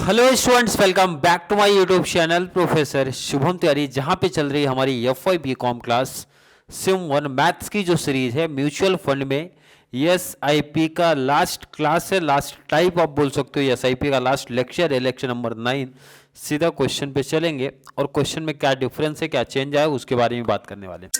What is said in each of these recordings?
Hello students, welcome back to my YouTube channel professor Shubham Tiwari, जहां पे चल रही है हमारी FY BCom class sem 1 maths की जो सीरीज है म्यूचुअल फंड में एसआईपी का लास्ट क्लास है, लास्ट टाइप आप बोल सकते हो। एसआईपी का लास्ट लेक्चर है, लेक्चर नंबर 9। सीधा क्वेश्चन पे चलेंगे और क्वेश्चन में क्या डिफरेंस है, क्या चेंज आया, उसके बारे में बात करने वाले हैं।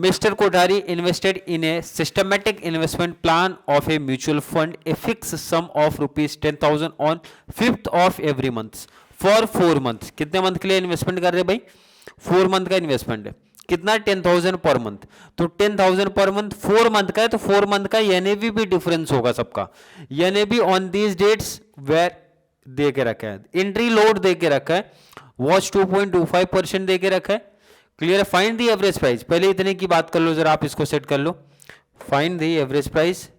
Mr. Kothari invested in a systematic investment plan of a mutual fund, a fixed sum of rupees 10,000 on 5th of every month for 4 months। कितने मंथ के लिए इन्वेस्टमेंट कर रहे हैं भाई? 4 मंथ का इन्वेस्टमेंट है। कितना? 10,000 पर मंथ। तो 10,000 पर मंथ 4 मंथ का है, तो 4 मंथ का एनएवी भी डिफरेंस होगा सबका। NAV on these dates where they के रखा है, एंट्री लोड दे के रखा है, वॉच 2.25% दे के रखा है। क्लियर है? Find the average price. पहले इतने की बात कर लो जरा, आप इसको सेट कर लो। Find the average price,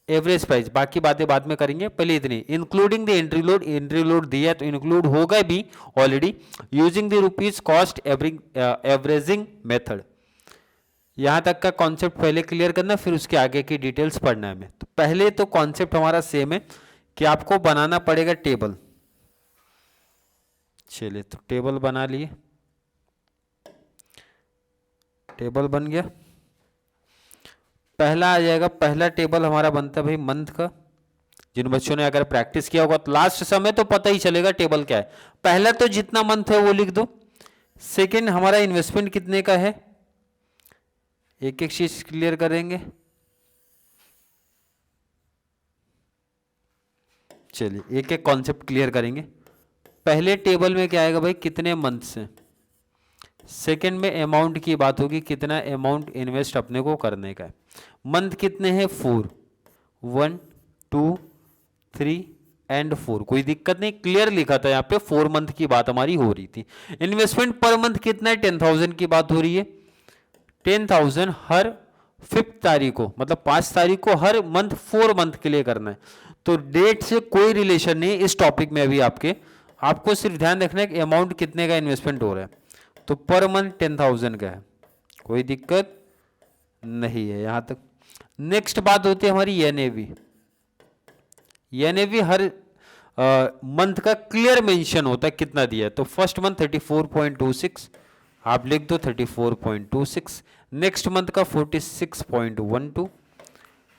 average price, बाकी बातें बाद में करेंगे, पहले इतनी। Including the entry load, entry load दिया तो इंक्लूड होगा भी already. Using the rupees cost averaging method. यहां तक का कॉन्सेप्ट पहले क्लियर करना, फिर उसके आगे की डिटेल्स पढ़ना है हमें। तो पहले तो कॉन्सेप्ट हमारा सेम है कि आपको बनाना पड़ेगा टेबल। चलिए, तो टेबल बना लिए, टेबल बन गया। पहला आ जाएगा, पहला टेबल हमारा बनता है भाई मंथ का। जिन बच्चों ने अगर प्रैक्टिस किया होगा तो लास्ट समय तो पता ही चलेगा टेबल क्या है। पहला तो जितना मंथ है वो लिख दो। सेकंड हमारा इन्वेस्टमेंट कितने का है, एक एक चीज क्लियर करेंगे। चलिए एक एक कॉन्सेप्ट क्लियर करेंगे। पहले टेबल में क्या आएगा भाई, कितने मंथ्स हैं। सेकेंड में अमाउंट की बात होगी, कितना अमाउंट इन्वेस्ट अपने को करने का है। मंथ कितने हैं? 4, 1, 2, 3 एंड 4। कोई दिक्कत नहीं, क्लियर लिखा था यहाँ पे। 4 मंथ की बात हमारी हो रही थी। इन्वेस्टमेंट पर मंथ कितना है? 10,000 की बात हो रही है। 10,000 हर 5th तारीख को, मतलब 5 तारीख को हर मंथ 4 मंथ के लिए करना है। तो डेट से कोई रिलेशन नहीं इस टॉपिक में अभी आपको सिर्फ ध्यान रखना है कि अमाउंट कितने का इन्वेस्टमेंट हो रहा है। तो पर मंथ 10,000 का है, कोई दिक्कत नहीं है यहां तक। नेक्स्ट बात होती है हमारी एनएवी। एनएवी हर मंथ का क्लियर मेंशन होता है कितना दिया है। तो फर्स्ट मंथ 34.26, आप लिख दो 34.26। नेक्स्ट मंथ का 46.12,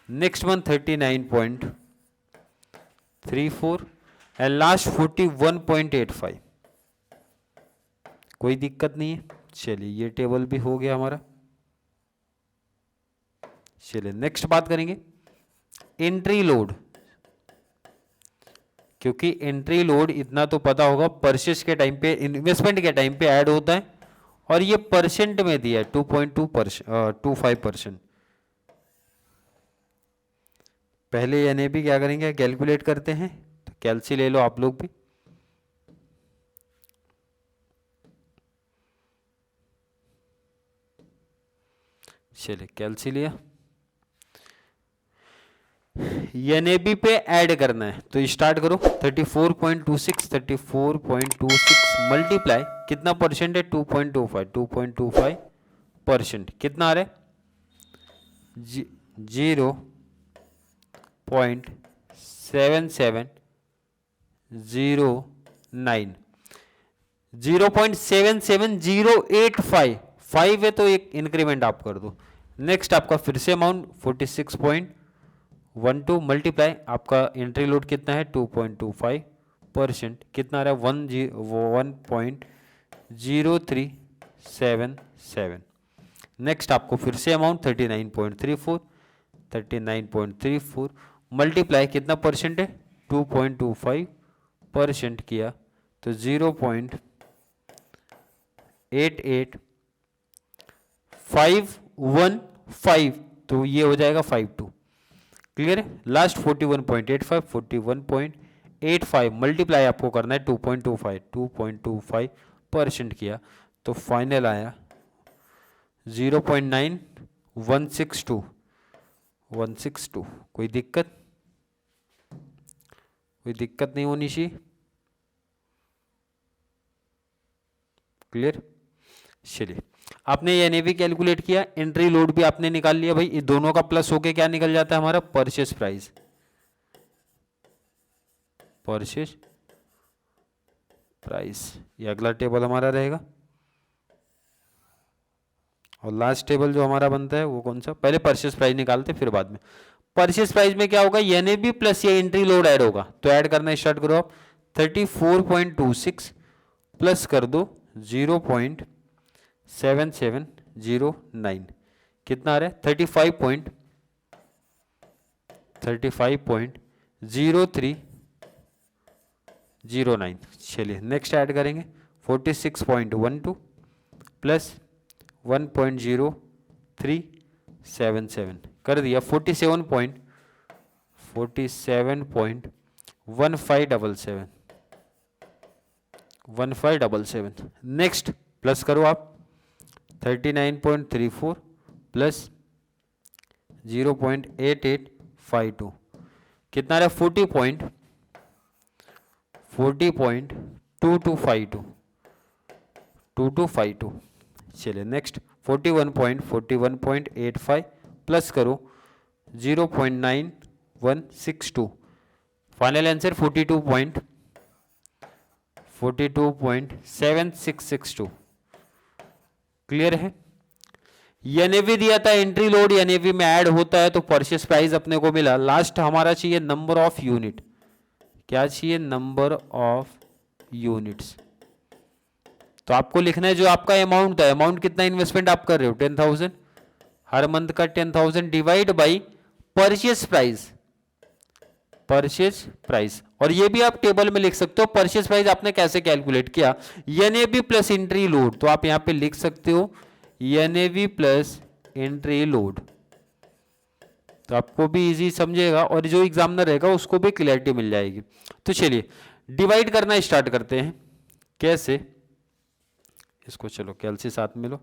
नेक्स्ट मंथ 39.34 एंड लास्ट 41.85। कोई दिक्कत नहीं है। चलिए ये टेबल भी हो गया हमारा। चलिए नेक्स्ट बात करेंगे एंट्री लोड। क्योंकि एंट्री लोड इतना तो पता होगा, परचेस के टाइम पे, इन्वेस्टमेंट के टाइम पे ऐड होता है, और ये परसेंट में दिया है 2.25%। पहले एनएबी क्या करेंगे, कैलकुलेट करते हैं। तो कैलसी ले लो आप लोग भी। चलिए कैलसी लिया, एनएबी पे ऐड करना है। तो स्टार्ट करो। 34.26 मल्टीप्लाई कितना परसेंट है? 2.25%। कितना आ रहा है? 0.77009, 0.77085। 5 है तो एक इंक्रीमेंट आप कर दो। नेक्स्ट आपका फिर से अमाउंट 46.12 मल्टीप्लाई आपका एंट्री लोड कितना है? 2.25%। कितना आ रहा है? 1.0377। नेक्स्ट आपको फिर से अमाउंट 39.34 मल्टीप्लाई कितना परसेंट है? 2.25% किया तो 0.8815, तो ये हो जाएगा 52। क्लियर है? लास्ट 41.85, 2.85 मल्टीप्लाई आपको करना है 2.25 किया तो फाइनल आया 0.9162 कोई दिक्कत नहीं होनी चाहिए। क्लियर। चलिए आपने ये एनएवी कैलकुलेट किया, एंट्री लोड भी आपने निकाल लिया भाई, ये दोनों का प्लस होके क्या निकल जाता है हमारा परचेस प्राइस। ये अगला टेबल हमारा रहेगा और लास्ट टेबल जो हमारा बनता है वो कौन सा, पहले परचेस प्राइस निकालते फिर बाद में। परचेस प्राइस में क्या होगा, एनएवी प्लस ये एंट्री लोड ऐड होगा, तो ऐड करना स्टार्ट करो आप। 34.26 प्लस कर दो 0.7709 कितना आ रहा है 35.0309। चलिए नेक्स्ट ऐड करेंगे 46.12 प्लस 1.0377 कर दिया 47.1577। नेक्स्ट प्लस करो आप 39.34 प्लस 0.8852 कितना रहा 40.2252। चलिए नेक्स्ट 41.85 प्लस करो 0.9162 फाइनल आंसर 42.7662। क्लियर है। एनएवी दिया था, एंट्री लोड एनएवी में ऐड होता है तो परचेस प्राइस अपने को मिला। लास्ट हमारा चाहिए नंबर ऑफ यूनिट, क्या चाहिए नंबर ऑफ यूनिट्स। तो आपको लिखना है जो आपका अमाउंट था, अमाउंट कितना इन्वेस्टमेंट आप कर रहे हो 10,000 हर मंथ का 10,000 डिवाइड बाई परचेस प्राइस। और ये भी आप टेबल में लिख सकते हो परचेस प्राइस आपने कैसे कैलकुलेट किया, एनएवी प्लस एंट्री लोड। तो आप यहां पे लिख सकते हो एनएवी प्लस एंट्री लोड, तो आपको भी इजी समझेगा और जो एग्जामिनर रहेगा उसको भी क्लैरिटी मिल जाएगी। तो चलिए डिवाइड करना स्टार्ट करते हैं। कैसे, इसको चलो कैल से साथ में लो।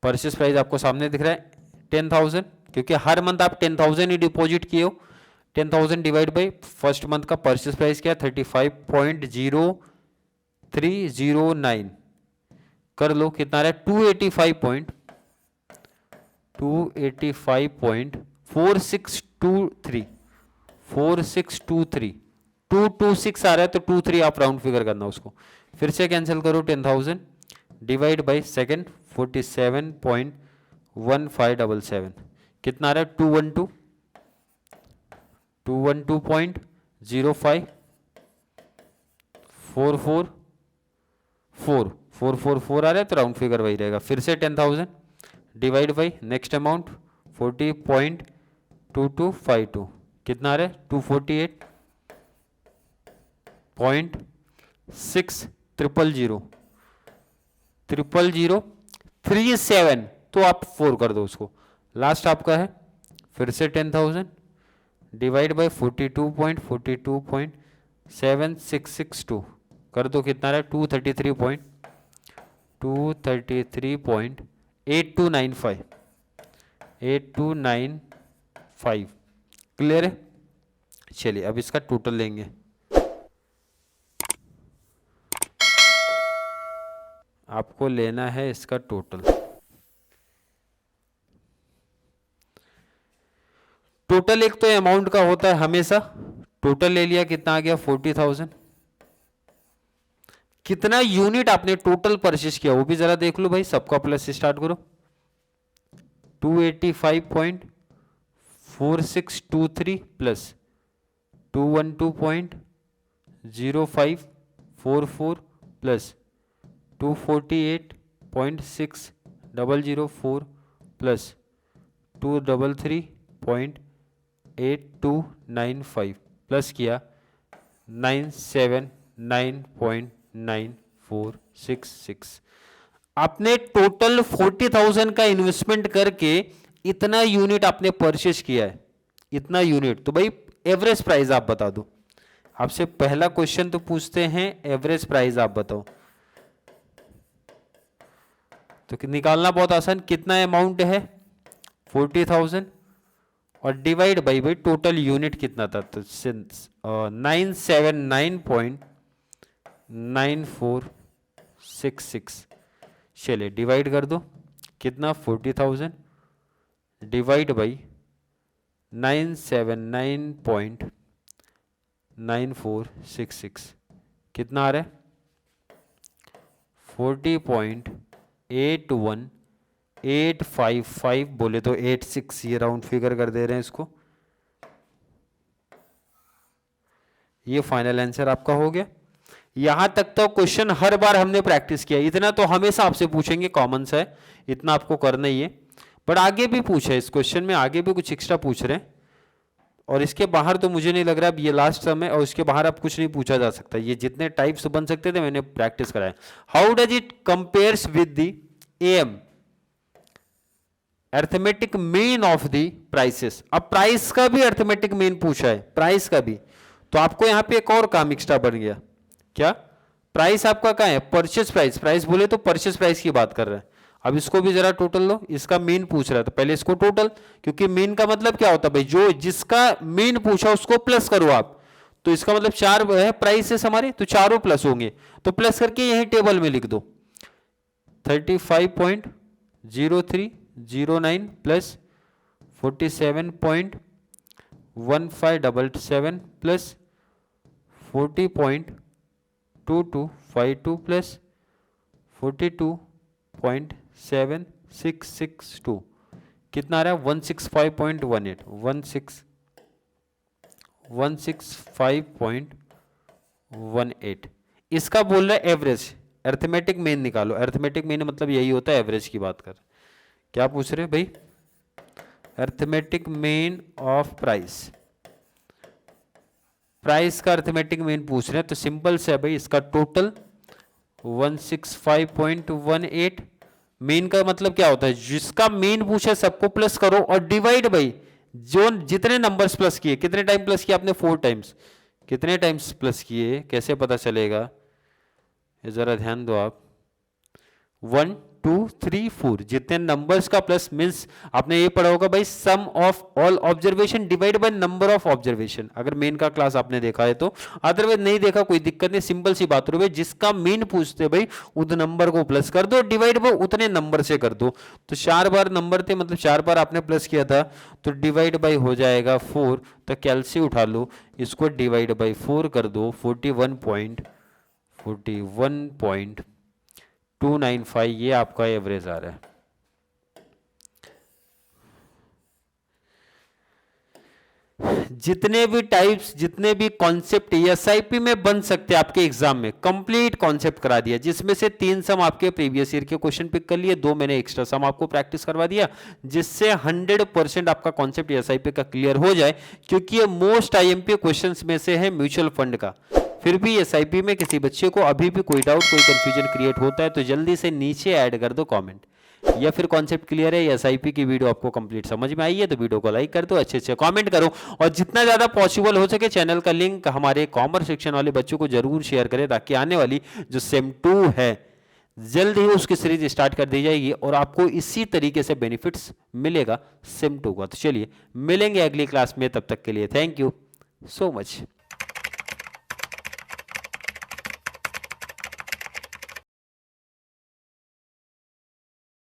परचेस प्राइस आपको सामने दिख रहा है 10,000, क्योंकि हर मंथ आप 10,000 ही डिपॉजिट किए हो। 10,000 डिवाइड बाई फर्स्ट मंथ का परचेस प्राइस क्या 35.0309 कर लो कितना रहा 285.4623 226 आ रहा है तो 23 आप राउंड फिगर करना उसको, फिर से कैंसिल करो 10,000 डिवाइड बाई सेकेंड 47.1577 कितना आ रहा है 212.05 444 आ रहा है तो राउंड फिगर वही रहेगा। फिर से 10,000 डिवाइड बाई नेक्स्ट अमाउंट 40.2252 कितना आ रहा है 248.6037 तो आप 4 कर दो उसको। लास्ट आपका है फिर से 10,000 डिवाइड बाई 42.7662 कर दो कितना रहा 233.8295 क्लियर है। चलिए अब इसका टोटल लेंगे। आपको लेना है इसका टोटल। टोटल एक तो अमाउंट का होता है हमेशा, टोटल ले लिया कितना आ गया 40,000। कितना यूनिट आपने टोटल परचेस किया वो भी जरा देख लो भाई, सबका प्लस स्टार्ट करो 285.4623 प्लस 212.0544 प्लस 248.6004 प्लस 233.8295 प्लस किया 979.9466। आपने टोटल 40,000 का इन्वेस्टमेंट करके इतना यूनिट आपने परचेस किया है, इतना यूनिट। तो भाई एवरेज प्राइस आप बता दो, आपसे पहला क्वेश्चन तो पूछते हैं एवरेज प्राइस आप बताओ, तो निकालना बहुत आसान, कितना अमाउंट है 40,000 और डिवाइड बाई टोटल यूनिट कितना था, तो 979.9466। चलिए डिवाइड कर दो, कितना 40,000 डिवाइड बाई 979.9466 कितना आ रहा है 40.81855 बोले तो 86, ये राउंड फिगर कर दे रहे हैं इसको। ये फाइनल आंसर आपका हो गया। यहां तक तो क्वेश्चन हर बार हमने प्रैक्टिस किया, इतना तो हमेशा आपसे पूछेंगे, कॉमन सा है, इतना आपको करना ही है। बट आगे भी पूछे इस क्वेश्चन में, आगे भी कुछ एक्स्ट्रा पूछ रहे हैं, और इसके बाहर तो मुझे नहीं लग रहा अब ये लास्ट सम है, और इसके बाहर अब कुछ नहीं पूछा जा सकता। ये जितने टाइप्स बन सकते थे मैंने प्रैक्टिस कराया। How does it compares with the M arithmetic mean of the prices. अब प्राइस का भी अर्थमेटिक मीन पूछा है, प्राइस का भी, तो आपको यहां पे एक और काम एक्स्ट्रा बन गया। क्या प्राइस आपका क्या है, परचेज प्राइस, प्राइस बोले तो परचेज प्राइस की बात कर रहे हैं। अब इसको भी जरा टोटल लो, इसका मीन पूछ रहा है तो पहले इसको टोटल, क्योंकि मीन का मतलब क्या होता है भाई, जो जिसका मीन पूछा उसको प्लस करो आप, तो इसका मतलब 4 है प्राइसेस हमारे, तो चारों प्लस होंगे, तो प्लस करके यही टेबल में लिख दो 35.0309 प्लस 47.1577 प्लस 40.2252 प्लस 42.7662 कितना आ रहा है 165.18 165.18। इसका बोल रहा है एवरेज, अर्थमेटिक मीन निकालो। अर्थमेटिक मीन मतलब यही होता है एवरेज की बात कर। क्या पूछ रहे हैं भाई, arithmetic mean of price, price का अर्थमेटिक मीन पूछ रहे हैं, तो सिंपल से है भाई, इसका टोटल 165.18। मीन का मतलब क्या होता है, जिसका मीन पूछा सबको प्लस करो और डिवाइड बाई जो जितने नंबर्स प्लस किए, कितने टाइम प्लस किया आपने 4 टाइम्स, कितने टाइम्स प्लस किए कैसे पता चलेगा, ये जरा ध्यान दो आप। 1 2 3 4 जितने नंबर्स का प्लस मीन्स आपने ये पढ़ा होगा भाई, sum of all observation divide by number of observation, अगर मेन का क्लास आपने देखा है तो, अदरवाइज नहीं देखा कोई दिक्कत नहीं, सिंपल सी बात हो भाई, जिसका मीन पूछते भाई उस नंबर को प्लस कर दो, डिवाइड बाय उतने नंबर से कर दो। तो 4 बार नंबर थे, मतलब 4 बार आपने प्लस किया था, तो डिवाइड बाई हो जाएगा 4, तो कैलसी उठा लो, इसको डिवाइड बाई 4 कर दो, 41.295 ये आपका एवरेज आ रहा है। जितने भी टाइप्स, जितने भी कॉन्सेप्ट एसआईपी में बन सकते हैं आपके एग्जाम में, कंप्लीट कॉन्सेप्ट करा दिया, जिसमें से 3 सम आपके प्रीवियस ईयर के क्वेश्चन पिक कर लिए, 2 मैंने एक्स्ट्रा सम आपको प्रैक्टिस करवा दिया, जिससे 100% आपका कॉन्सेप्ट एसआईपी का क्लियर हो जाए, क्योंकि ये मोस्ट आईएमपी क्वेश्चंस में से है म्यूचुअल फंड का। फिर भी एसआईपी में किसी बच्चे को अभी भी कोई डाउट, कोई कंफ्यूजन क्रिएट होता है तो जल्दी से नीचे ऐड कर दो कमेंट, या फिर कॉन्सेप्ट क्लियर है, एसआईपी की वीडियो आपको कंप्लीट समझ में आई है तो वीडियो को लाइक कर दो, अच्छे अच्छे कमेंट करो, और जितना ज़्यादा पॉसिबल हो सके चैनल का लिंक हमारे कॉमर्स सेक्शन वाले बच्चों को जरूर शेयर करें, ताकि आने वाली जो सेम 2 है जल्द ही उसकी सीरीज स्टार्ट कर दी जाएगी और आपको इसी तरीके से बेनिफिट्स मिलेगा सेम 2 का। तो चलिए मिलेंगे अगली क्लास में, तब तक के लिए थैंक यू सो मच।